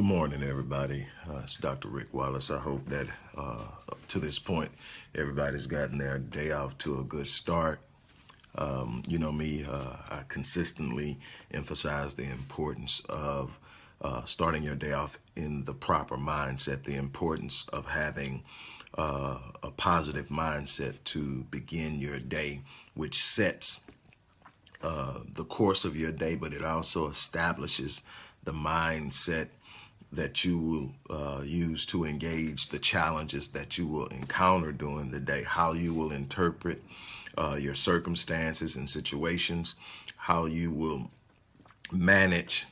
Good morning, everybody. It's Dr. Rick Wallace. I hope that to this point, everybody's gotten their day off to a good start. You know me, I consistently emphasize the importance of starting your day off in the proper mindset, the importance of having a positive mindset to begin your day, which sets the course of your day, but it also establishes the mindset that you will use to engage the challenges that you will encounter during the day, how you will interpret your circumstances and situations, how you will manage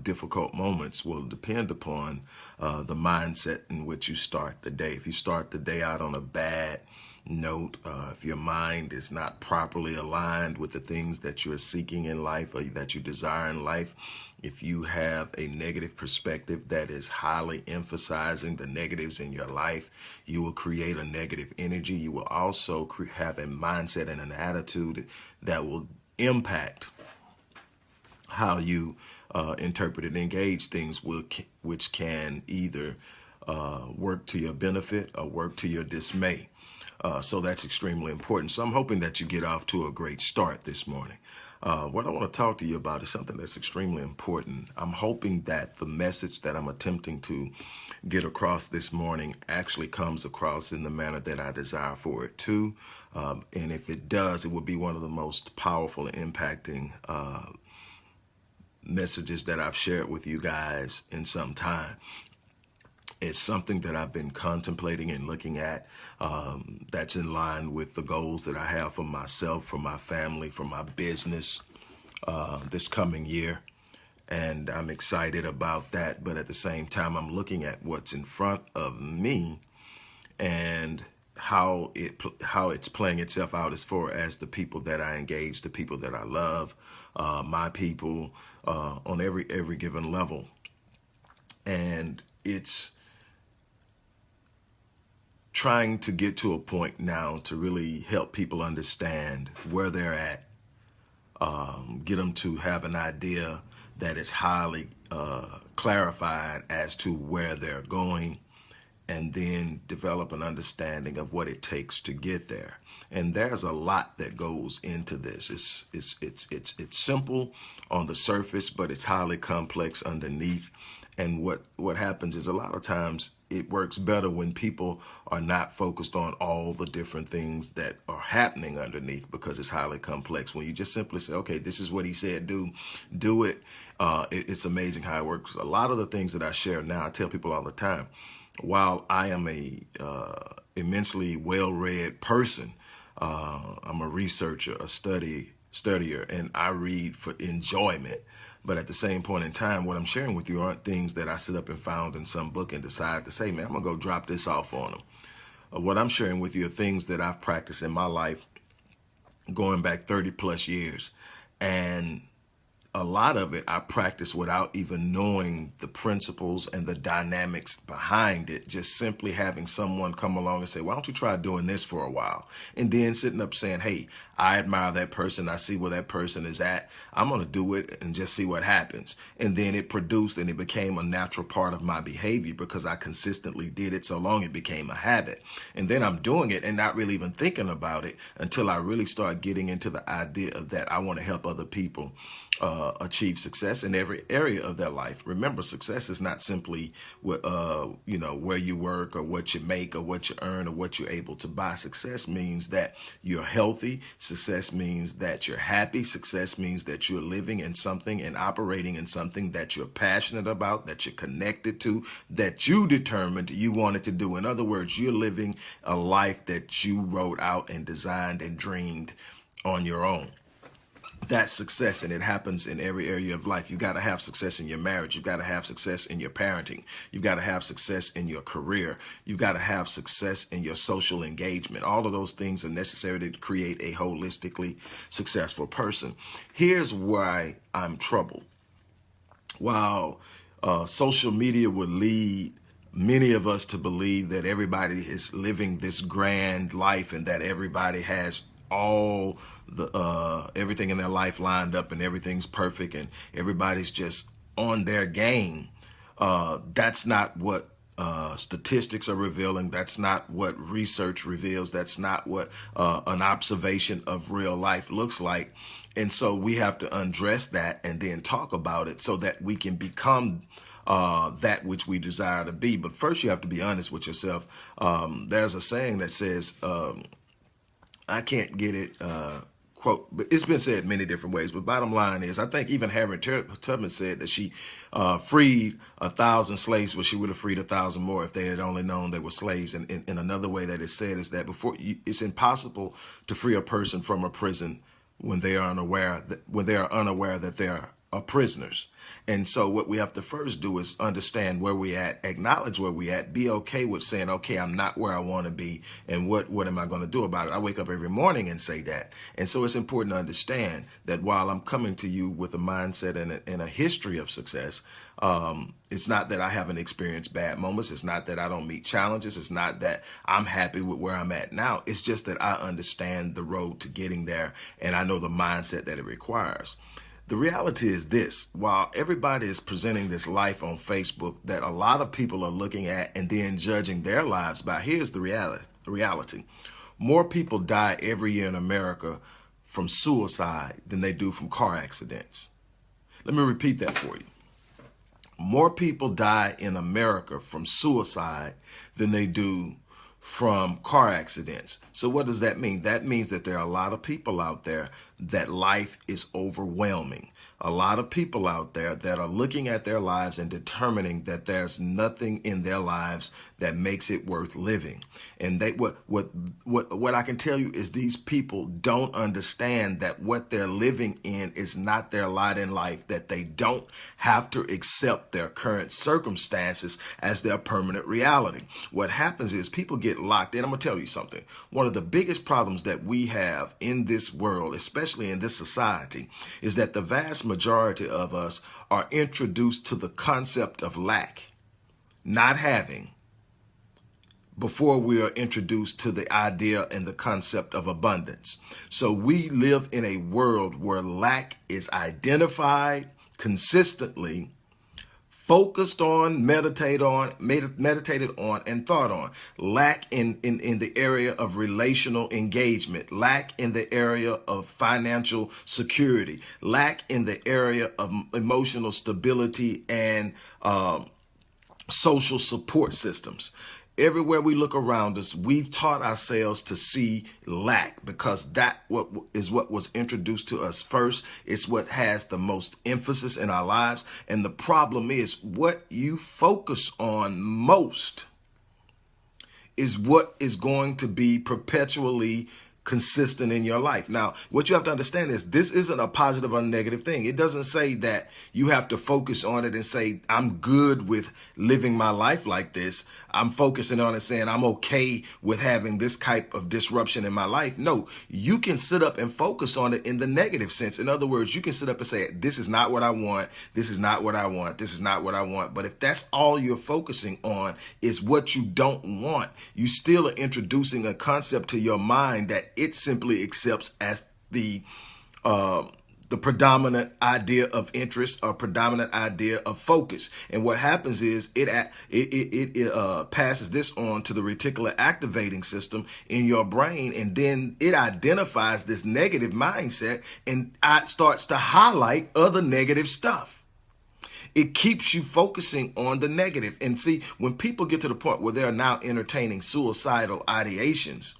difficult moments will depend upon the mindset in which you start the day. If you start the day out on a bad note, if your mind is not properly aligned with the things that you're seeking in life or that you desire in life, if you have a negative perspective that is highly emphasizing the negatives in your life, you will create a negative energy. You will also have a mindset and an attitude that will impact how you interpret and engage things, which can either work to your benefit or work to your dismay. So that's extremely important. So I'm hoping that you get off to a great start this morning. What I want to talk to you about is something that's extremely important. I'm hoping that the message that I'm attempting to get across this morning actually comes across in the manner that I desire for it to. And if it does, it will be one of the most powerful and impacting messages that I've shared with you guys in some time. It's something that I've been contemplating and looking at that's in line with the goals that I have for myself, for my family, for my business this coming year. And I'm excited about that. But at the same time, I'm looking at what's in front of me and how it's playing itself out as far as the people that I engage, the people that I love, my people on every given level. And it's trying to get to a point now to really help people understand where they're at, get them to have an idea that is highly clarified as to where they're going, and then develop an understanding of what it takes to get there. And there's a lot that goes into this. It's simple on the surface, but it's highly complex underneath. And what happens is a lot of times it works better when people are not focused on all the different things that are happening underneath, because it's highly complex. When you just simply say, okay, this is what he said, do it. It's amazing how it works. A lot of the things that I share now, I tell people all the time, while I am a immensely well-read person, I'm a researcher, a studier, and I read for enjoyment. But at the same point in time, what I'm sharing with you aren't things that I sit up and found in some book and decide to say, man, I'm going to go drop this off on them. What I'm sharing with you are things that I've practiced in my life going back 30 plus years. And a lot of it I practice without even knowing the principles and the dynamics behind it. Just simply having someone come along and say, why don't you try doing this for a while? And then sitting up saying, hey, I admire that person. I see where that person is at. I'm going to do it and just see what happens. And then it produced and it became a natural part of my behavior because I consistently did it so long it became a habit. And then I'm doing it and not really even thinking about it until I really start getting into the idea of that I want to help other people achieve success in every area of their life. Remember, success is not simply where you work or what you make or what you earn or what you're able to buy. Success means that you're healthy. Success means that you're happy. Success means that you're living in something and operating in something that you're passionate about, that you're connected to, that you determined you wanted to do. In other words, you're living a life that you wrote out and designed and dreamed on your own. That's success, and it happens in every area of life. You got to have success in your marriage. You've got to have success in your parenting. You've got to have success in your career. You've got to have success in your social engagement. All of those things are necessary to create a holistically successful person. Here's why I'm troubled. While social media would lead many of us to believe that everybody is living this grand life and that everybody has all the everything in their life lined up and everything's perfect and everybody's just on their game, That's not what statistics are revealing. That's not what research reveals. That's not what an observation of real life looks like. And so we have to undress that and then talk about it so that we can become that which we desire to be. But first, you have to be honest with yourself. There's a saying that says, I can't get it quote, but it's been said many different ways. But bottom line is, I think even Harriet Tubman said that she freed 1,000 slaves, but she would have freed 1,000 more if they had only known they were slaves. And in another way that it's said is that it's impossible to free a person from a prison when they are unaware that they are prisoners. And so what we have to first do is understand where we at, acknowledge where we at, be okay with saying, okay, I'm not where I want to be. And what am I going to do about it? I wake up every morning and say that. And so it's important to understand that while I'm coming to you with a mindset and a history of success, it's not that I haven't experienced bad moments. It's not that I don't meet challenges. It's not that I'm happy with where I'm at now. It's just that I understand the road to getting there, and I know the mindset that it requires. The reality is this: while everybody is presenting this life on Facebook that a lot of people are looking at and then judging their lives by, here's the reality. More people die every year in America from suicide than they do from car accidents. Let me repeat that for you. More people die in America from suicide than they do from car accidents. So what does that mean? That means that there are a lot of people out there that life is overwhelming. A lot of people out there that are looking at their lives and determining that there's nothing in their lives that makes it worth living. And what I can tell you is these people don't understand that what they're living in is not their lot in life, that they don't have to accept their current circumstances as their permanent reality. What happens is people get locked in. I'm going to tell you something. One of the biggest problems that we have in this world, especially in this society, is that the vast majority of us are introduced to the concept of lack, not having, before we are introduced to the idea and the concept of abundance. So we live in a world where lack is identified consistently, focused on, meditated on, and thought on. Lack in the area of relational engagement, lack in the area of financial security, lack in the area of emotional stability and social support systems. Everywhere we look around us, we've taught ourselves to see lack because that is what was introduced to us first. It's what has the most emphasis in our lives. And the problem is what you focus on most is what is going to be perpetually consistent in your life. Now, what you have to understand is this isn't a positive or negative thing. It doesn't say that you have to focus on it and say, I'm good with living my life like this. I'm focusing on it saying I'm okay with having this type of disruption in my life. No, you can sit up and focus on it in the negative sense. In other words, you can sit up and say, this is not what I want. This is not what I want. This is not what I want. But if that's all you're focusing on is what you don't want, you still are introducing a concept to your mind that it simply accepts as the predominant idea of interest or predominant idea of focus. And what happens is it passes this on to the reticular activating system in your brain, and then it identifies this negative mindset and it starts to highlight other negative stuff. It keeps you focusing on the negative. And see, when people get to the point where they're now entertaining suicidal ideations,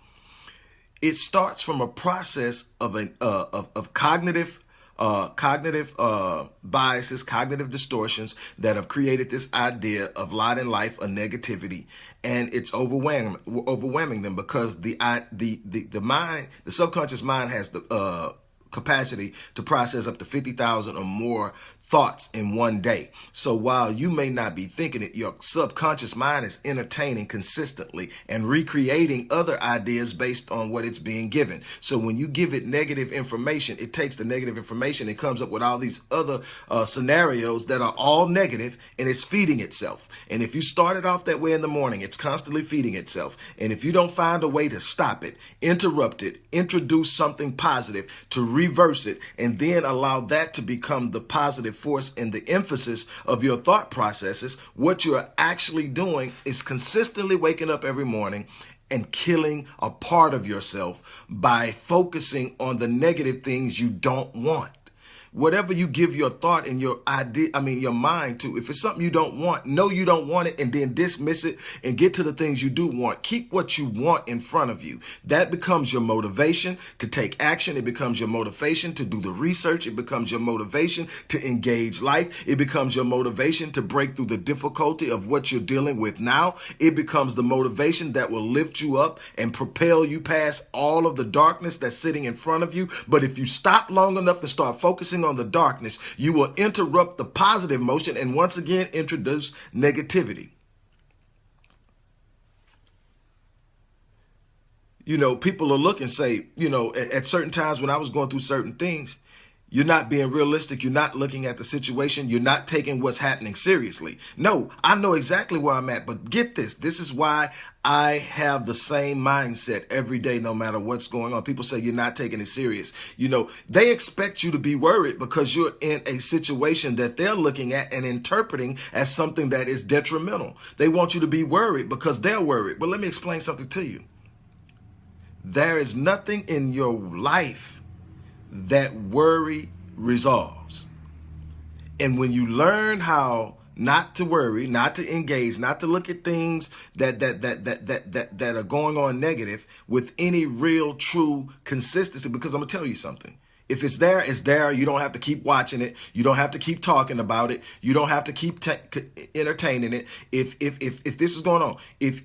it starts from a process of cognitive biases, cognitive distortions that have created this idea of lot in life, a negativity, and it's overwhelming them because the mind, the subconscious mind, has the capacity to process up to 50,000 or more thoughts in one day. So while you may not be thinking it, your subconscious mind is entertaining consistently and recreating other ideas based on what it's being given. So when you give it negative information, it takes the negative information and comes up with all these other scenarios that are all negative, and it's feeding itself. And if you start it off that way in the morning, it's constantly feeding itself. And if you don't find a way to stop it, interrupt it, introduce something positive to reverse it, and then allow that to become the positive force and the emphasis of your thought processes, what you're actually doing is consistently waking up every morning and killing a part of yourself by focusing on the negative things you don't want. Whatever you give your thought and your your mind to, if it's something you don't want, know you don't want it and then dismiss it and get to the things you do want. Keep what you want in front of you. That becomes your motivation to take action. It becomes your motivation to do the research. It becomes your motivation to engage life. It becomes your motivation to break through the difficulty of what you're dealing with now. It becomes the motivation that will lift you up and propel you past all of the darkness that's sitting in front of you. But if you stop long enough and start focusing on the darkness, you will interrupt the positive motion and once again introduce negativity. People will look and say, at certain times when I was going through certain things, you're not being realistic. You're not looking at the situation. You're not taking what's happening seriously. No, I know exactly where I'm at, but get this. This is why I have the same mindset every day, no matter what's going on. People say you're not taking it serious. They expect you to be worried because you're in a situation that they're looking at and interpreting as something that is detrimental. They want you to be worried because they're worried. But let me explain something to you. There is nothing in your life that worry resolves. And when you learn how not to worry, not to engage, not to look at things that are going on negative with any real true consistency, because I'm gonna tell you something. If it's there, it's there. You don't have to keep watching it. You don't have to keep talking about it. You don't have to keep entertaining it. If this is going on, if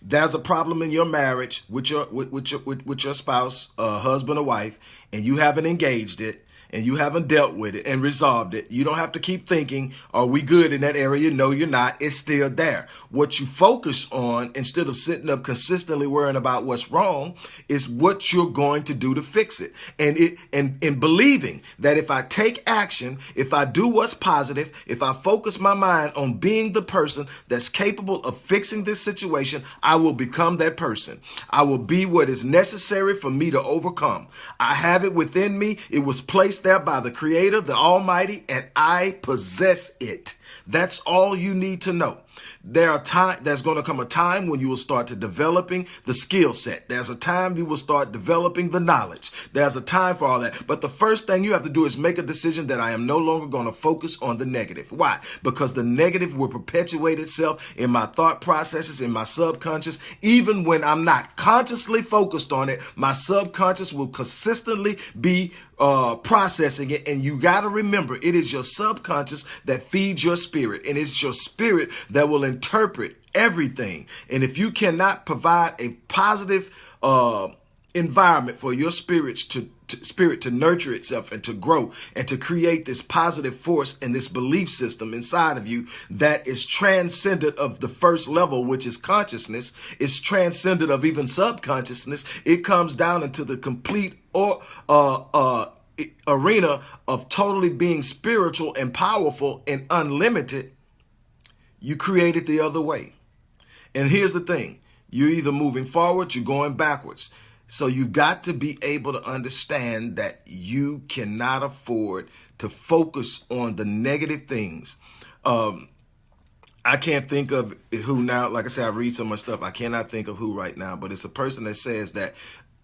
there's a problem in your marriage with your spouse, husband or wife, and you haven't engaged it, and you haven't dealt with it and resolved it, you don't have to keep thinking, are we good in that area? No, you're not. It's still there. What you focus on, instead of sitting up consistently worrying about what's wrong, is what you're going to do to fix it. And believing that if I take action, if I do what's positive, if I focus my mind on being the person that's capable of fixing this situation, I will become that person. I will be what is necessary for me to overcome. I have it within me. It was placed there by the Creator, the Almighty, and I possess it. That's all you need to know. There's going to come a time when you will start to developing the skill set. There's a time you will start developing the knowledge. There's a time for all that. But the first thing you have to do is make a decision that I am no longer going to focus on the negative. Why? Because the negative will perpetuate itself in my thought processes, in my subconscious. Even when I'm not consciously focused on it, my subconscious will consistently be processing it. And you got to remember, it is your subconscious that feeds your spirit, and it's your spirit that will interpret everything. And if you cannot provide a positive environment for your spirit to nurture itself and to grow and to create this positive force and this belief system inside of you that is transcendent of the first level, which is consciousness, is transcendent of even subconsciousness. It comes down into the complete arena of totally being spiritual and powerful and unlimited. You create it the other way. And here's the thing. You're either moving forward, you're going backwards. So you got to be able to understand that you cannot afford to focus on the negative things. I can't think of who now. Like I said, I read so much stuff. I cannot think of who right now, but it's a person that says that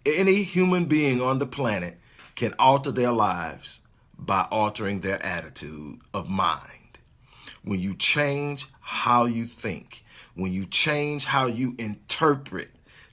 any human being on the planet can alter their lives by altering their attitude of mind. When you change how you think, when you change how you interpret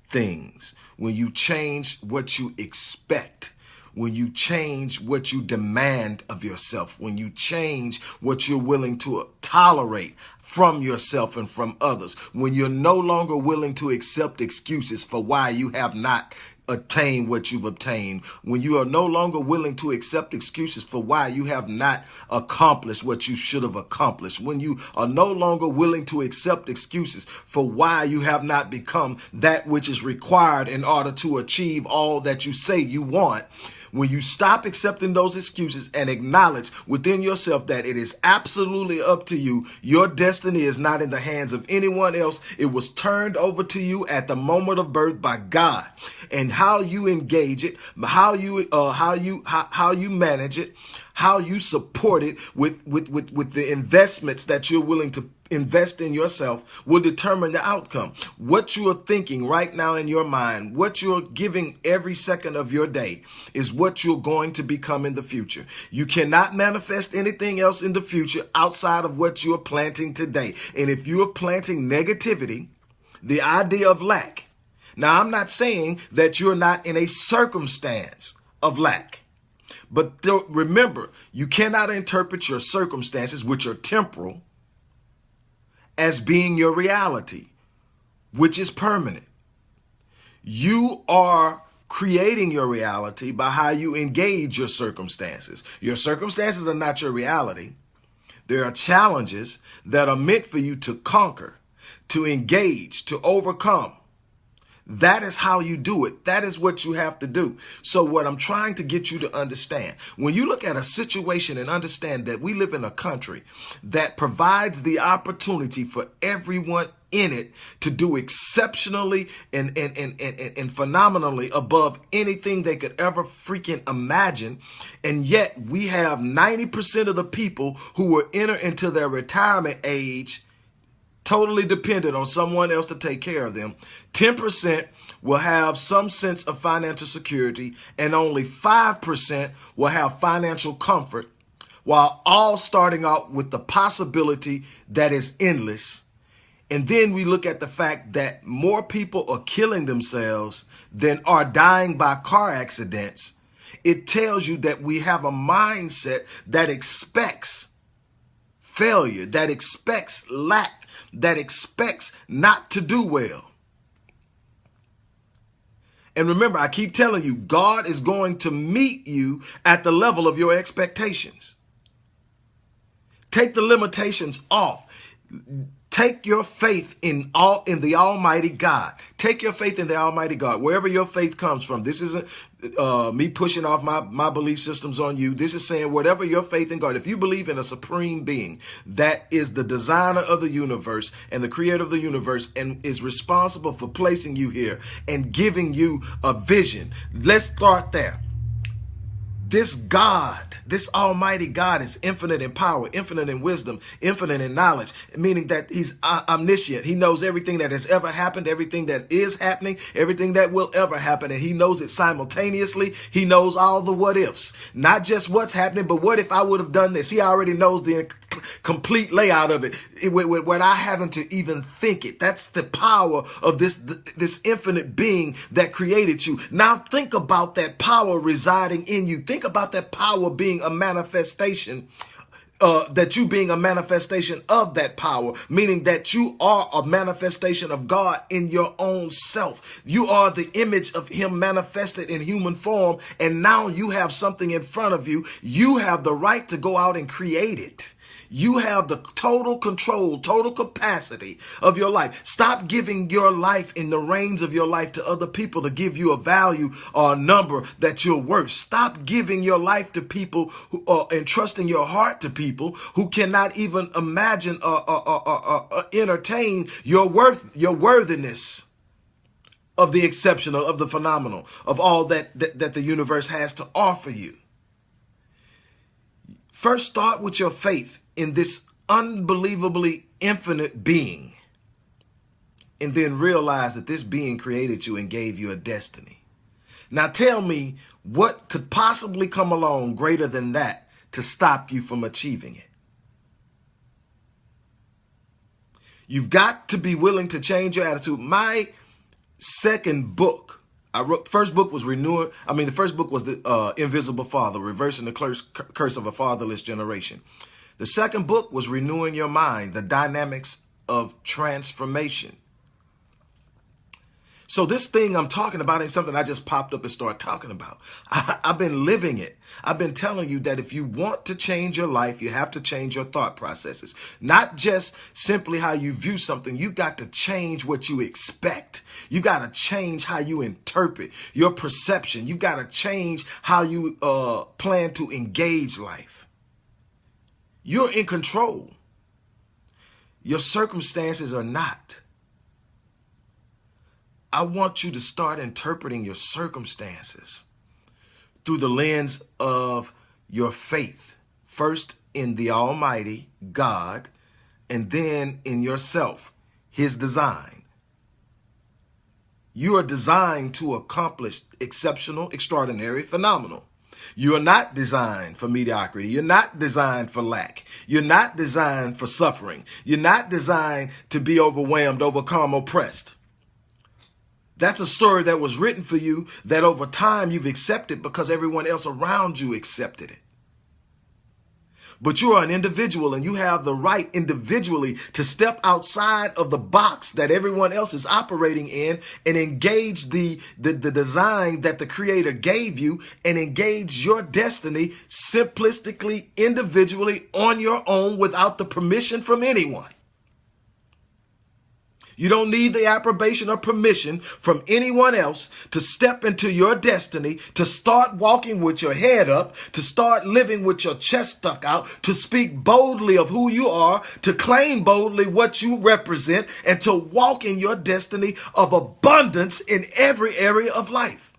things, when you change what you expect, when you change what you demand of yourself, when you change what you're willing to tolerate from yourself and from others, when you're no longer willing to accept excuses for why you have not attain what you've obtained, when you are no longer willing to accept excuses for why you have not accomplished what you should have accomplished, when you are no longer willing to accept excuses for why you have not become that which is required in order to achieve all that you say you want, when you stop accepting those excuses and acknowledge within yourself that it is absolutely up to you, your destiny is not in the hands of anyone else. It was turned over to you at the moment of birth by God. And how you engage it, how you manage it, how you support it with the investments that you're willing to invest in yourself will determine the outcome. What you are thinking right now in your mind, what you're giving every second of your day is what you're going to become in the future. You cannot manifest anything else in the future outside of what you're planting today. And if you're planting negativity, the idea of lack. Now, I'm not saying that you're not in a circumstance of lack. But remember, you cannot interpret your circumstances, which are temporal, as being your reality, which is permanent. You are creating your reality by how you engage your circumstances. Your circumstances are not your reality. There are challenges that are meant for you to conquer, to engage, to overcome. That is how you do it. That is what you have to do. So what I'm trying to get you to understand, when you look at a situation and understand that we live in a country that provides the opportunity for everyone in it to do exceptionally and phenomenally above anything they could ever freaking imagine. And yet we have 90% of the people who will enter into their retirement age totally dependent on someone else to take care of them. 10% will have some sense of financial security, and only 5% will have financial comfort, while all starting out with the possibility that is endless. And then we look at the fact that more people are killing themselves than are dying by car accidents. It tells you that we have a mindset that expects failure, that expects lack, that expects not to do well. And remember, I keep telling you, God is going to meet you at the level of your expectations. Take the limitations off. Take your faith in the Almighty God. Take your faith in the Almighty God, wherever your faith comes from. This isn't me pushing off my belief systems on you. This is saying whatever your faith in God. If you believe in a supreme being that is the designer of the universe and the creator of the universe and is responsible for placing you here and giving you a vision, let's start there. This God, this Almighty God is infinite in power, infinite in wisdom, infinite in knowledge, meaning that he's omniscient. He knows everything that has ever happened, everything that is happening, everything that will ever happen. And he knows it simultaneously. He knows all the what ifs, not just what's happening, but what if I would have done this? He already knows the complete layout of it without having to even think it. That's the power of this infinite being that created you. Now think about that power residing in you. Think about that power being a manifestation, that you being a manifestation of that power, meaning that you are a manifestation of God in your own self. You are the image of him manifested in human form, and now you have something in front of you. You have the right to go out and create it. You have the total control, total capacity of your life. Stop giving your life in the reins of your life to other people to give you a value or a number that you're worth. Stop giving your life to people who are entrusting your heart to people who cannot even imagine or entertain your worthiness of the exceptional, of the phenomenal, of all that the universe has to offer you. First, start with your faith in this unbelievably infinite being, and then realize that this being created you and gave you a destiny. Now tell me what could possibly come along greater than that to stop you from achieving it. You've got to be willing to change your attitude. My second book, I wrote, the first book was the first book was The Invisible Father, Reversing the Curse of a Fatherless Generation. The second book was Renewing Your Mind, The Dynamics of Transformation. So this thing I'm talking about ain't something I just popped up and started talking about. I've been living it. I've been telling you that if you want to change your life, you have to change your thought processes. Not just simply how you view something. You got to change what you expect. You got to change how you interpret your perception. You got to change how you plan to engage life. You're in control. Your circumstances are not. I want you to start interpreting your circumstances through the lens of your faith, first in the Almighty God, and then in yourself, his design. You are designed to accomplish exceptional, extraordinary, phenomenal. You are not designed for mediocrity. You're not designed for lack. You're not designed for suffering. You're not designed to be overwhelmed, overcome, oppressed. That's a story that was written for you that over time you've accepted because everyone else around you accepted it. But you are an individual and you have the right individually to step outside of the box that everyone else is operating in and engage the design that the Creator gave you and engage your destiny simplistically, individually, on your own without the permission from anyone. You don't need the approbation or permission from anyone else to step into your destiny, to start walking with your head up, to start living with your chest stuck out, to speak boldly of who you are, to claim boldly what you represent, and to walk in your destiny of abundance in every area of life.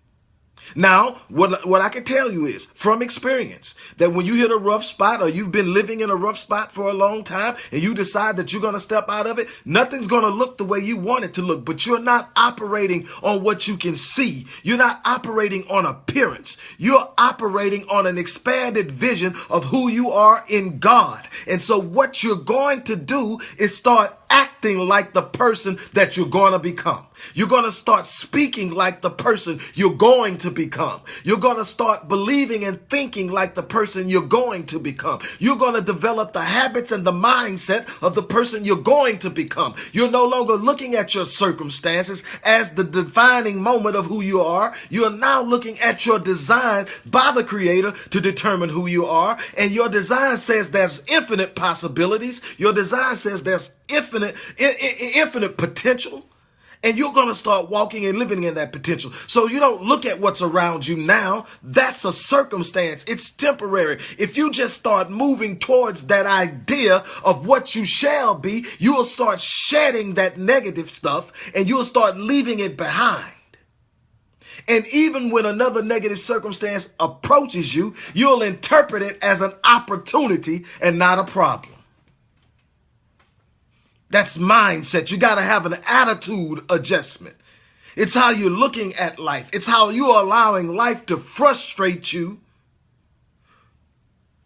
Now, what I can tell you is from experience that when you hit a rough spot or you've been living in a rough spot for a long time and you decide that you're going to step out of it, nothing's going to look the way you want it to look, but you're not operating on what you can see. You're not operating on appearance. You're operating on an expanded vision of who you are in God. And so what you're going to do is start acting like the person that you're going to become. You're going to start speaking like the person you're going to become. You're going to start believing and thinking like the person you're going to become. You're going to develop the habits and the mindset of the person you're going to become. You're no longer looking at your circumstances as the defining moment of who you are. You're now looking at your design by the Creator to determine who you are. And your design says there's infinite possibilities. Your design says there's infinite potential. And you're going to start walking and living in that potential. So you don't look at what's around you now. That's a circumstance. It's temporary. If you just start moving towards that idea of what you shall be, you will start shedding that negative stuff and you'll start leaving it behind. And even when another negative circumstance approaches you, you'll interpret it as an opportunity and not a problem. That's mindset. You got to have an attitude adjustment. It's how you're looking at life. It's how you're allowing life to frustrate you.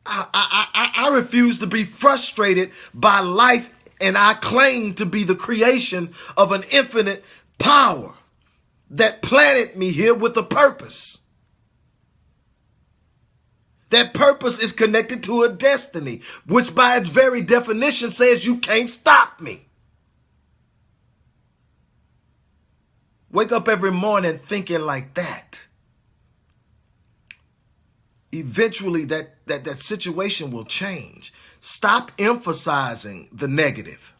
I refuse to be frustrated by life, and I claim to be the creation of an infinite power that planted me here with a purpose. That purpose is connected to a destiny, which by its very definition says you can't stop me. Wake up every morning thinking like that. Eventually that situation will change. Stop emphasizing the negative.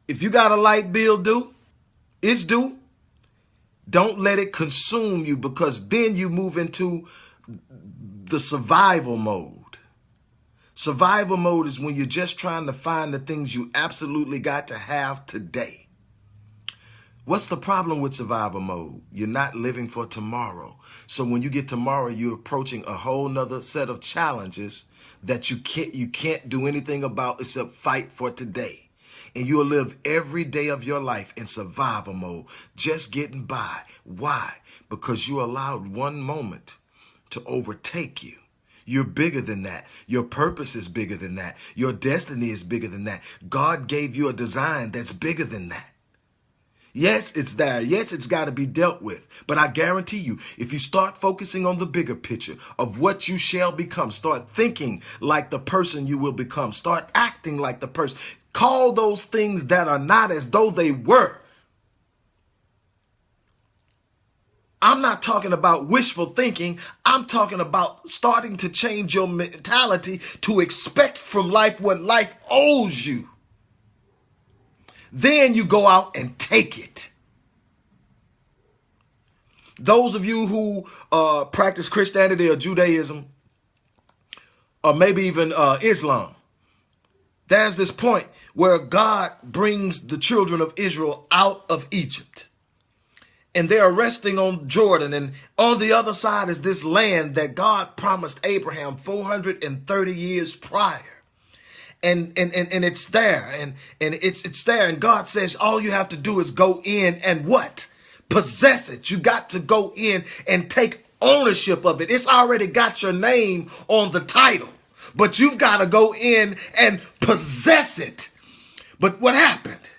If you got a light bill due, it's due. Don't let it consume you, because then you move into the survival mode. Survival mode is when you're just trying to find the things you absolutely got to have today. What's the problem with survival mode? You're not living for tomorrow. So when you get tomorrow, you're approaching a whole nother set of challenges that you can't do anything about except fight for today. And you'll live every day of your life in survival mode, just getting by. Why? Because you allowed one moment to overtake you. You're bigger than that. Your purpose is bigger than that. Your destiny is bigger than that. God gave you a design that's bigger than that. Yes, it's there. Yes, it's got to be dealt with. But I guarantee you, if you start focusing on the bigger picture of what you shall become, start thinking like the person you will become, start acting like the person, call those things that are not as though they were. I'm not talking about wishful thinking. I'm talking about starting to change your mentality to expect from life what life owes you. Then you go out and take it. Those of you who practice Christianity or Judaism, or maybe even Islam, there's this point where God brings the children of Israel out of Egypt. And they are resting on Jordan. And on the other side is this land that God promised Abraham 430 years prior. And it's there. And it's there. And God says, all you have to do is go in and what? Possess it. You got to go in and take ownership of it. It's already got your name on the title, but you've got to go in and possess it. But what happened?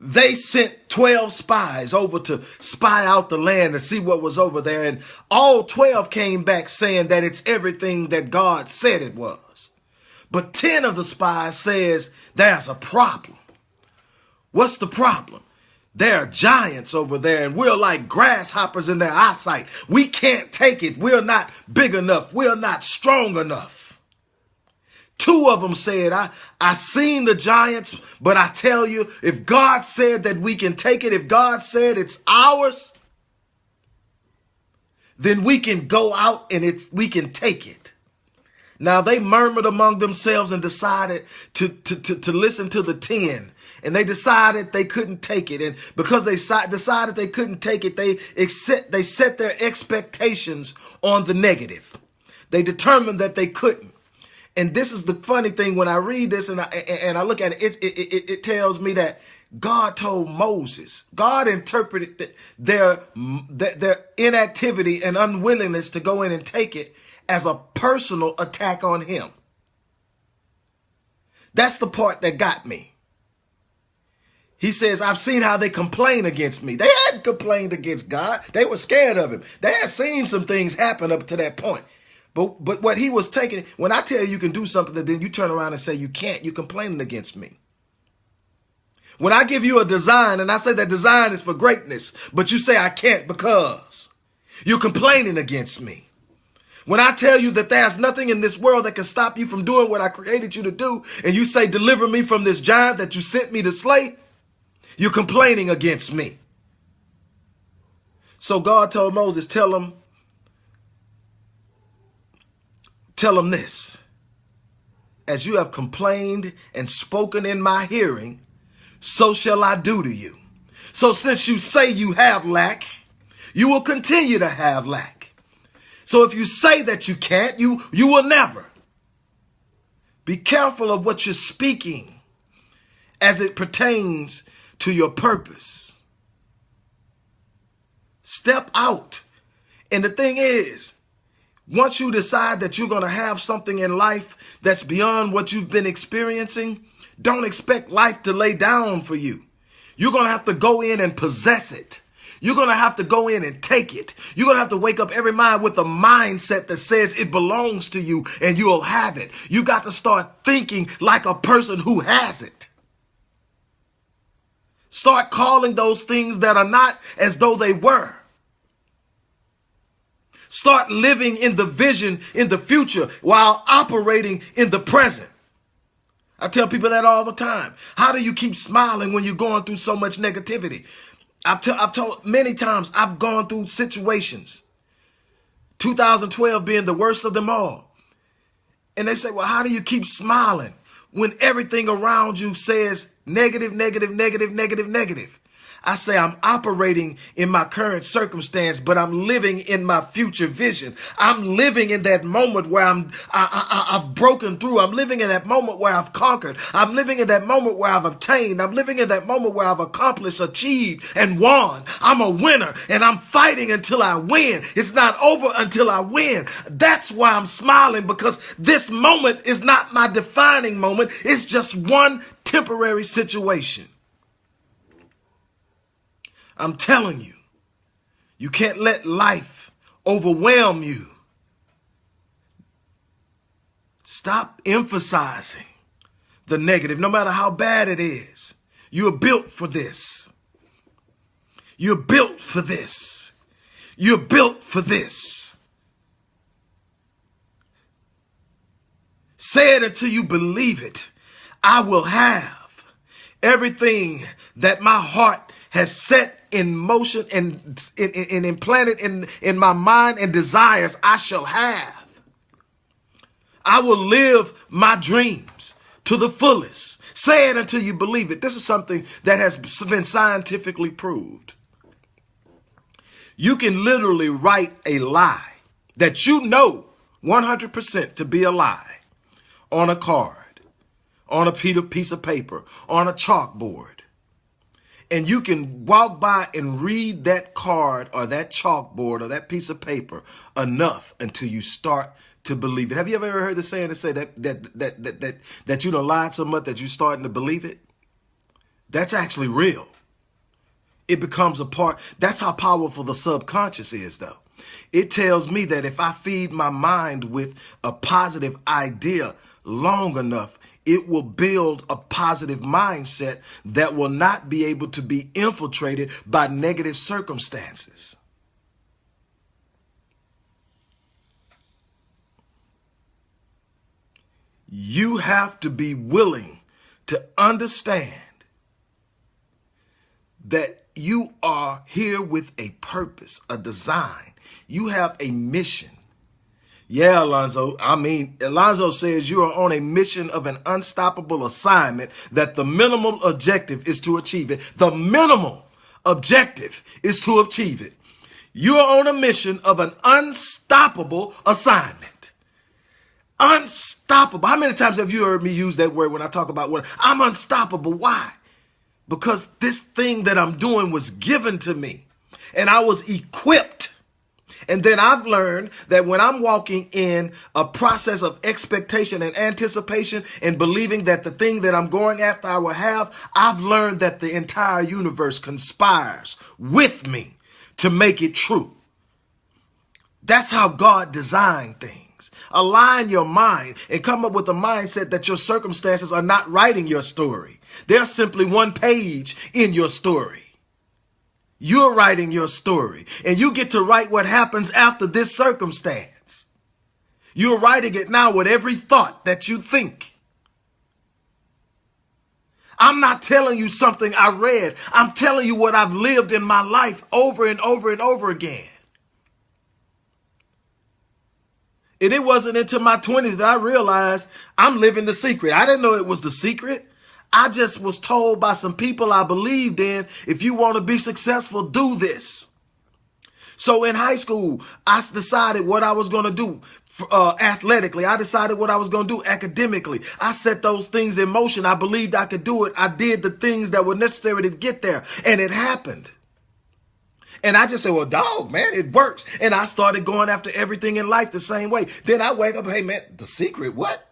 They sent 12 spies over to spy out the land and see what was over there. And all 12 came back saying that it's everything that God said it was. But 10 of the spies says there's a problem. What's the problem? There are giants over there and we're like grasshoppers in their eyesight. We can't take it. We're not big enough. We're not strong enough. 2 of them said, I seen the giants, but I tell you, if God said that we can take it, if God said it's ours, then we can go out and we can take it. Now they murmured among themselves and decided to listen to the 10. And they decided they couldn't take it. And because they decided they couldn't take it, they set their expectations on the negative. They determined that they couldn't. And this is the funny thing. When I read this and I look at it, it tells me that God told Moses, God interpreted their inactivity and unwillingness to go in and take it as a personal attack on him. That's the part that got me. He says, I've seen how they complain against me. They hadn't complained against God. They were scared of him. They had seen some things happen up to that point. But what he was taking, when I tell you can do something and then you turn around and say you can't, you're complaining against me. When I give you a design and I say that design is for greatness, but you say I can't because you're complaining against me. When I tell you that there's nothing in this world that can stop you from doing what I created you to do, and you say, deliver me from this giant that you sent me to slay, you're complaining against me. So God told Moses, tell him this. As you have complained and spoken in my hearing, so shall I do to you. So since you say you have lack, you will continue to have lack. So if you say that you can't, you will never. Be careful of what you're speaking as it pertains to your purpose. Step out. And the thing is, once you decide that you're going to have something in life that's beyond what you've been experiencing, don't expect life to lay down for you. You're going to have to go in and possess it. You're going to have to go in and take it. You're going to have to wake up every mind with a mindset that says it belongs to you and you'll have it. You got to start thinking like a person who has it. Start calling those things that are not as though they were. Start living in the vision in the future while operating in the present. I tell people that all the time. How do you keep smiling when you're going through so much negativity? I've told many times I've gone through situations, 2012 being the worst of them all. And they say, well, how do you keep smiling when everything around you says negative, negative, negative, negative, negative? I say I'm operating in my current circumstance, but I'm living in my future vision. I'm living in that moment where I've broken through. I'm living in that moment where I've conquered. I'm living in that moment where I've obtained. I'm living in that moment where I've accomplished, achieved, and won. I'm a winner, and I'm fighting until I win. It's not over until I win. That's why I'm smiling, because this moment is not my defining moment. It's just one temporary situation. I'm telling you, you can't let life overwhelm you. Stop emphasizing the negative, no matter how bad it is. You're built for this. You're built for this. You're built for this. Say it until you believe it. I will have everything that my heart has set in motion and implanted in my mind and desires. I shall have. I will live my dreams to the fullest. Say it until you believe it. This is something that has been scientifically proved. You can literally write a lie that you know 100% to be a lie on a card, on a piece of paper, on a chalkboard. And you can walk by and read that card or that chalkboard or that piece of paper enough until you start to believe it. Have you ever heard the saying to say that you done lied so much that you're starting to believe it? That's actually real. It becomes a part. That's how powerful the subconscious is, though. It tells me that if I feed my mind with a positive idea long enough, it will build a positive mindset that will not be able to be infiltrated by negative circumstances. You have to be willing to understand that you are here with a purpose, a design. You have a mission. Yeah, Alonzo. Alonzo says you are on a mission of an unstoppable assignment that the minimal objective is to achieve it. The minimal objective is to achieve it. You are on a mission of an unstoppable assignment. Unstoppable. How many times have you heard me use that word when I talk about what I'm unstoppable? Why? Because this thing that I'm doing was given to me and I was equipped. And then I've learned that when I'm walking in a process of expectation and anticipation and believing that the thing that I'm going after I will have, I've learned that the entire universe conspires with me to make it true. That's how God designed things. Align your mind and come up with a mindset that your circumstances are not writing your story. They're simply one page in your story. You're writing your story, and you get to write what happens after this circumstance. You're writing it now with every thought that you think. I'm not telling you something I read. I'm telling you what I've lived in my life over and over and over again. And it wasn't until my 20s that I realized I'm living the secret. I didn't know it was the secret. I just was told by some people I believed in, if you want to be successful, do this. So in high school, I decided what I was going to do athletically. I decided what I was going to do academically. I set those things in motion. I believed I could do it. I did the things that were necessary to get there, and it happened. And I just said, well, dog, man, it works. And I started going after everything in life the same way. Then I wake up, hey, man, the secret, what?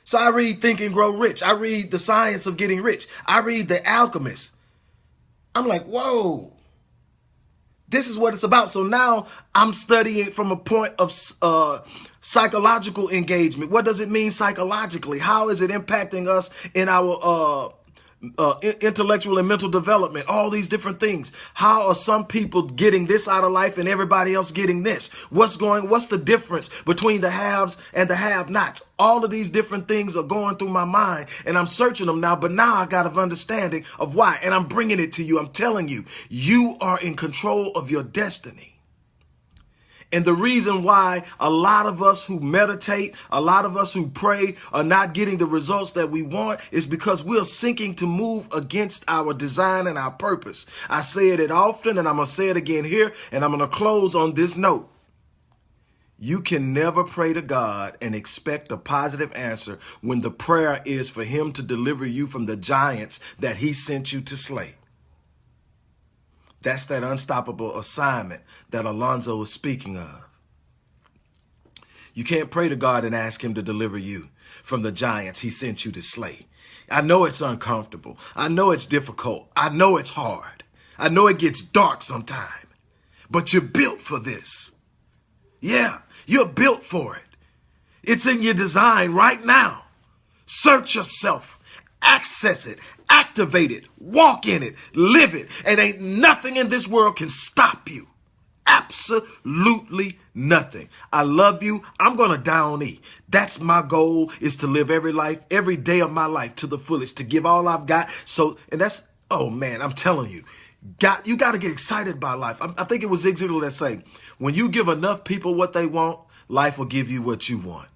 So I read Think and Grow Rich. I read The Science of Getting Rich. I read The Alchemist. I'm like, whoa, this is what it's about. So now I'm studying from a point of psychological engagement. What does it mean psychologically? How is it impacting us in our intellectual and mental development? All these different things. How are some people getting this out of life and everybody else getting this? What's the difference between the haves and the have-nots? All of these different things are going through my mind, and I'm searching them now, but now I got an understanding of why, and I'm bringing it to you. I'm telling you, you are in control of your destiny. And the reason why a lot of us who meditate, a lot of us who pray are not getting the results that we want is because we're seeking to move against our design and our purpose. I say it often, and I'm going to say it again here, and I'm going to close on this note. You can never pray to God and expect a positive answer when the prayer is for him to deliver you from the giants that he sent you to slay. That's that unstoppable assignment that Alonzo was speaking of. You can't pray to God and ask him to deliver you from the giants he sent you to slay. I know it's uncomfortable. I know it's difficult. I know it's hard. I know it gets dark sometimes. But you're built for this. Yeah, you're built for it. It's in your design right now. Search yourself. Access it. Activate it, walk in it, live it, and ain't nothing in this world can stop you. Absolutely nothing. I love you. I'm going to die on E. That's my goal, is to live every day of my life to the fullest, to give all I've got. So, and that's, oh man, I'm telling you, you got to get excited by life. I think it was Zig Ziglar that said, when you give enough people what they want, life will give you what you want.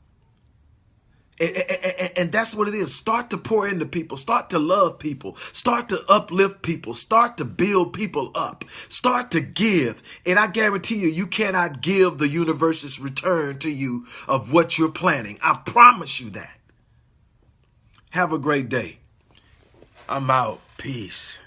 And that's what it is. Start to pour into people. Start to love people. Start to uplift people. Start to build people up. Start to give. And I guarantee you, you cannot give the universe's return to you of what you're planning. I promise you that. Have a great day. I'm out. Peace.